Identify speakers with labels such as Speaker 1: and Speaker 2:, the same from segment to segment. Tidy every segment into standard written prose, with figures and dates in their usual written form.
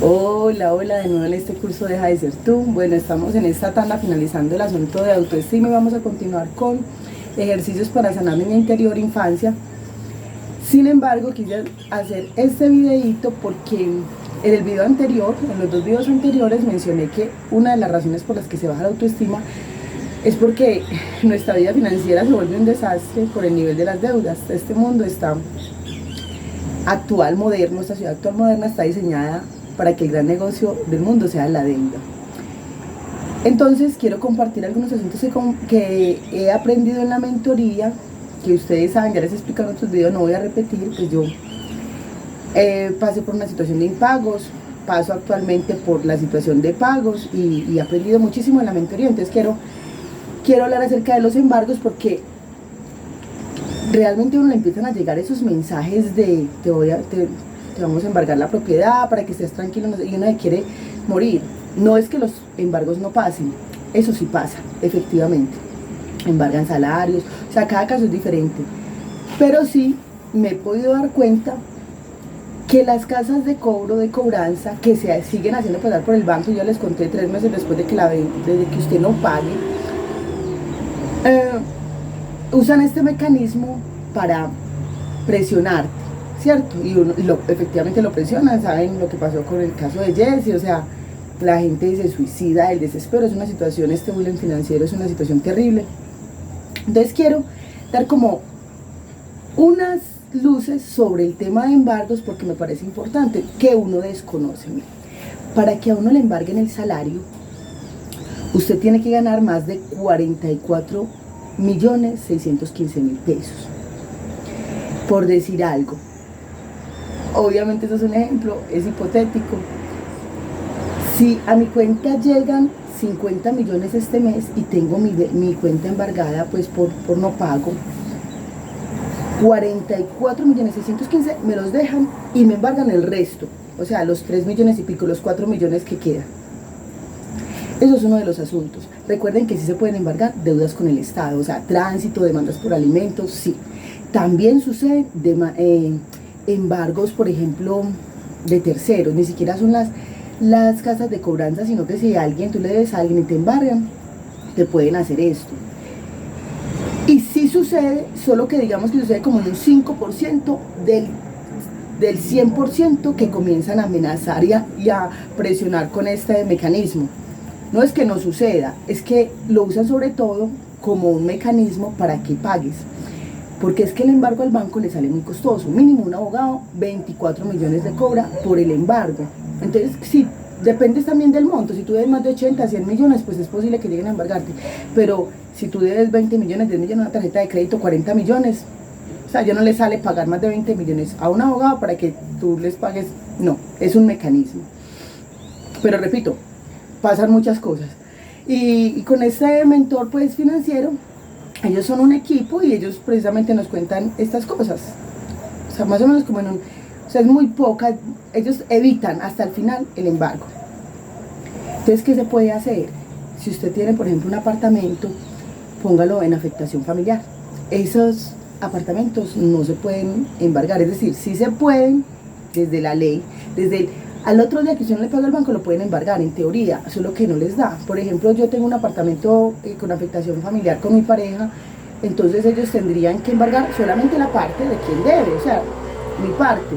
Speaker 1: Hola, hola, de nuevo en este curso Deja de ser tú. Bueno, estamos en esta tanda finalizando el asunto de autoestima y vamos a continuar con ejercicios para sanar mi interior infancia. Sin embargo, quise hacer este videito porque en el video anterior, en los dos videos anteriores, mencioné que una de las razones por las que se baja la autoestima es porque nuestra vida financiera se vuelve un desastre por el nivel de las deudas. Este mundo está actual, moderno, esta ciudad actual moderna está diseñada para que el gran negocio del mundo sea la deuda. Entonces quiero compartir algunos asuntos que he aprendido en la mentoría, que ustedes saben, ya les he explicado en otros videos, no voy a repetir. Pues yo pasé por una situación de impagos, paso actualmente por la situación de pagos y he aprendido muchísimo en la mentoría. Entonces quiero hablar acerca de los embargos, porque realmente a uno le empiezan a llegar esos mensajes de te vamos a embargar la propiedad para que estés tranquilo, y uno le quiere morir. No es que los embargos no pasen, eso sí pasa, efectivamente. Embargan salarios, o sea, cada caso es diferente. Pero sí me he podido dar cuenta que las casas de cobro, de cobranza, que se siguen haciendo pasar por el banco, yo les conté 3 meses después de que desde que usted no pague, usan este mecanismo para presionarte, ¿cierto? Y efectivamente lo presionan. Saben lo que pasó con el caso de Jesse, o sea, la gente se suicida del desespero. Es una situación, este bullying financiero es una situación terrible. Entonces quiero dar como unas luces sobre el tema de embargos, porque me parece importante que uno desconoce. Para que a uno le embarguen el salario, usted tiene que ganar más de 44.615.000 pesos. Por decir algo, obviamente eso es un ejemplo, es hipotético. Si a mi cuenta llegan 50 millones este mes y tengo mi cuenta embargada pues por no pago, 44.615.000 me los dejan y me embargan el resto, o sea, los 3 millones y pico, los 4 millones que quedan. Eso es uno de los asuntos. Recuerden que sí se pueden embargar deudas con el Estado, o sea, tránsito, demandas por alimentos, sí. También suceden embargos, por ejemplo, de terceros. Ni siquiera son las casas de cobranza, sino que si tú le debes a alguien y te embargan, te pueden hacer esto. Y sí sucede, solo que digamos que sucede como en un 5% del 100% que comienzan a amenazar y a presionar con este mecanismo. No es que no suceda, es que lo usan sobre todo como un mecanismo para que pagues. Porque es que el embargo al banco le sale muy costoso. Mínimo un abogado, 24 millones de cobra por el embargo. Entonces, sí, depende también del monto. Si tú debes más de 80, 100 millones, pues es posible que lleguen a embargarte. Pero si tú debes 20 millones, 10 millones, una tarjeta de crédito, 40 millones, o sea, ya no le sale pagar más de 20 millones a un abogado para que tú les pagues. No, es un mecanismo. Pero repito, pasan muchas cosas. Y con este mentor pues financiero, ellos son un equipo y ellos precisamente nos cuentan estas cosas. O sea, más o menos como o sea, es muy poca. Ellos evitan hasta el final el embargo. Entonces, ¿qué se puede hacer? Si usted tiene, por ejemplo, un apartamento, póngalo en afectación familiar. Esos apartamentos no se pueden embargar, es decir, sí se pueden desde la ley, al otro día que usted no le paga al banco lo pueden embargar en teoría, solo que no les da. Por ejemplo, yo tengo un apartamento con afectación familiar con mi pareja, entonces ellos tendrían que embargar solamente la parte de quien debe, o sea, mi parte.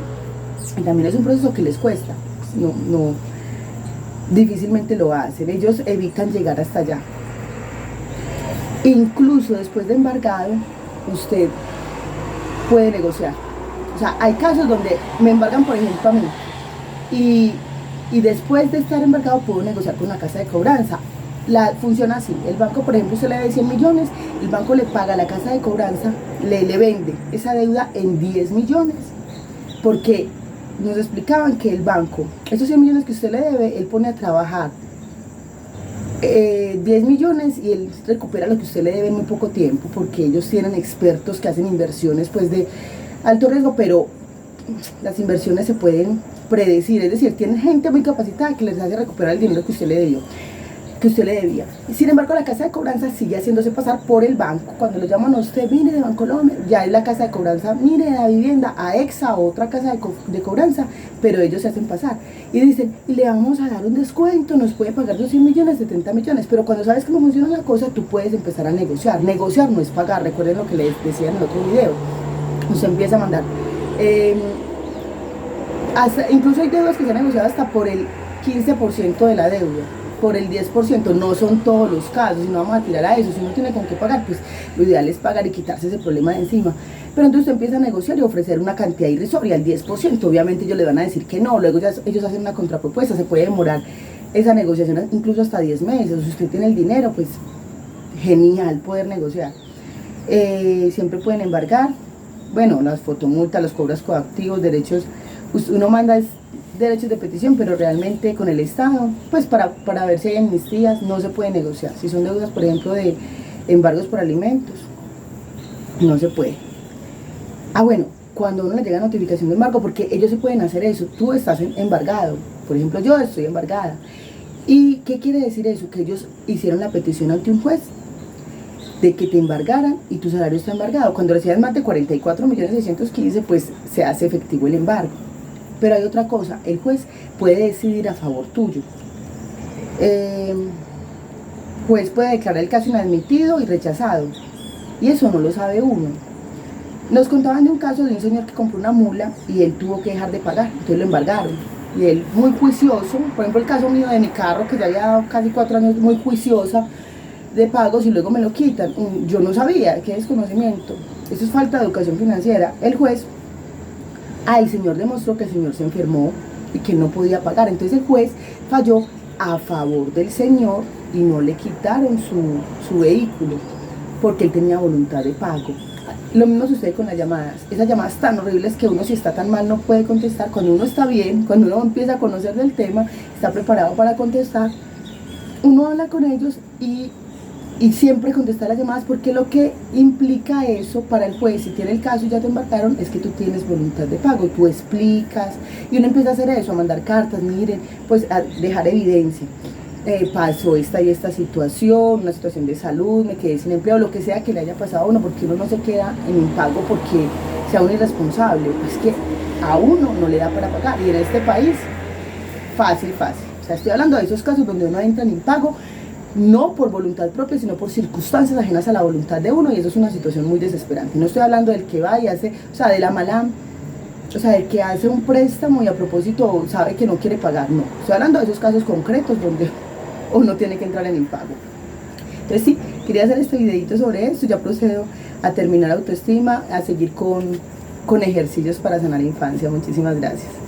Speaker 1: Y también es un proceso que les cuesta, no, difícilmente lo hacen, ellos evitan llegar hasta allá. Incluso después de embargado, usted puede negociar. O sea, hay casos donde me embargan, por ejemplo, a mí, y después de estar embargado puedo negociar con la casa de cobranza. Funciona así: el banco, por ejemplo, usted le debe 100 millones, el banco le paga a la casa de cobranza, le vende esa deuda en 10 millones, porque nos explicaban que el banco, esos 100 millones que usted le debe, él pone a trabajar 10 millones y él recupera lo que usted le debe en muy poco tiempo, porque ellos tienen expertos que hacen inversiones pues de alto riesgo, pero las inversiones se pueden predecir, es decir, tienen gente muy capacitada que les hace recuperar el dinero que usted le dio. que usted le debía. Sin embargo, la casa de cobranza sigue haciéndose pasar por el banco. Cuando lo llaman a usted, mire, de Bancolombia, ya es la casa de cobranza, mire, de la vivienda, a Exa, otra casa de cobranza, pero ellos se hacen pasar. Y dicen, y le vamos a dar un descuento, nos puede pagar 200 millones, 70 millones, pero cuando sabes cómo funciona la cosa, tú puedes empezar a negociar. Negociar no es pagar, recuerden lo que les decía en el otro video. Usted empieza a mandar. Incluso hay deudas que se han negociado hasta por el 15% de la deuda, por el 10%, no son todos los casos, y no vamos a tirar a eso. Si uno tiene con qué pagar, pues lo ideal es pagar y quitarse ese problema de encima. Pero entonces usted empieza a negociar y ofrecer una cantidad irrisoria, el 10%, obviamente ellos le van a decir que no, luego ya ellos hacen una contrapropuesta, se puede demorar esa negociación incluso hasta 10 meses, si usted tiene el dinero, pues genial poder negociar. Siempre pueden embargar, bueno, las fotomultas, los cobros coactivos, derechos, uno manda derechos de petición, pero realmente con el Estado, pues para ver si hay amnistías, no se puede negociar. Si son deudas, por ejemplo, de embargos por alimentos, no se puede. Bueno, cuando a uno le llega notificación de embargo, porque ellos se pueden hacer eso, tú estás embargado, por ejemplo, yo estoy embargada. ¿Y qué quiere decir eso? Que ellos hicieron la petición ante un juez de que te embargaran y tu salario está embargado. Cuando recibas más de 44.615.000, pues se hace efectivo el embargo. Pero hay otra cosa, el juez puede decidir a favor tuyo. Juez puede declarar el caso inadmitido y rechazado, y eso no lo sabe uno. Nos contaban de un caso de un señor que compró una mula y él tuvo que dejar de pagar, entonces lo embargaron. Y él, muy juicioso, por ejemplo el caso mío de mi carro, que ya había dado casi 4 años, muy juiciosa de pagos, y luego me lo quitan. Yo no sabía, qué desconocimiento. Eso es falta de educación financiera. El juez, el señor demostró que el señor se enfermó y que no podía pagar. Entonces el juez falló a favor del señor y no le quitaron su vehículo porque él tenía voluntad de pago. Lo mismo sucede con las llamadas. Esas llamadas tan horribles que uno, si está tan mal, no puede contestar. Cuando uno está bien, cuando uno empieza a conocer del tema, está preparado para contestar, uno habla con ellos y siempre contestar las llamadas, porque lo que implica eso para el juez, si tiene el caso y ya te embarcaron, es que tú tienes voluntad de pago, tú explicas, y uno empieza a hacer eso, a mandar cartas, miren, pues a dejar evidencia. Pasó esta y esta situación, una situación de salud, me quedé sin empleo, lo que sea que le haya pasado a uno, porque uno no se queda en impago porque sea un irresponsable, es que a uno no le da para pagar, y en este país, fácil, o sea, estoy hablando de esos casos donde uno entra en impago, no por voluntad propia, sino por circunstancias ajenas a la voluntad de uno, y eso es una situación muy desesperante. No estoy hablando del que va y hace, o sea, de la mala, o sea, del que hace un préstamo y a propósito sabe que no quiere pagar, no. Estoy hablando de esos casos concretos donde uno tiene que entrar en impago. Entonces sí, quería hacer este videito sobre esto, ya procedo a terminar autoestima, a seguir con ejercicios para sanar infancia. Muchísimas gracias.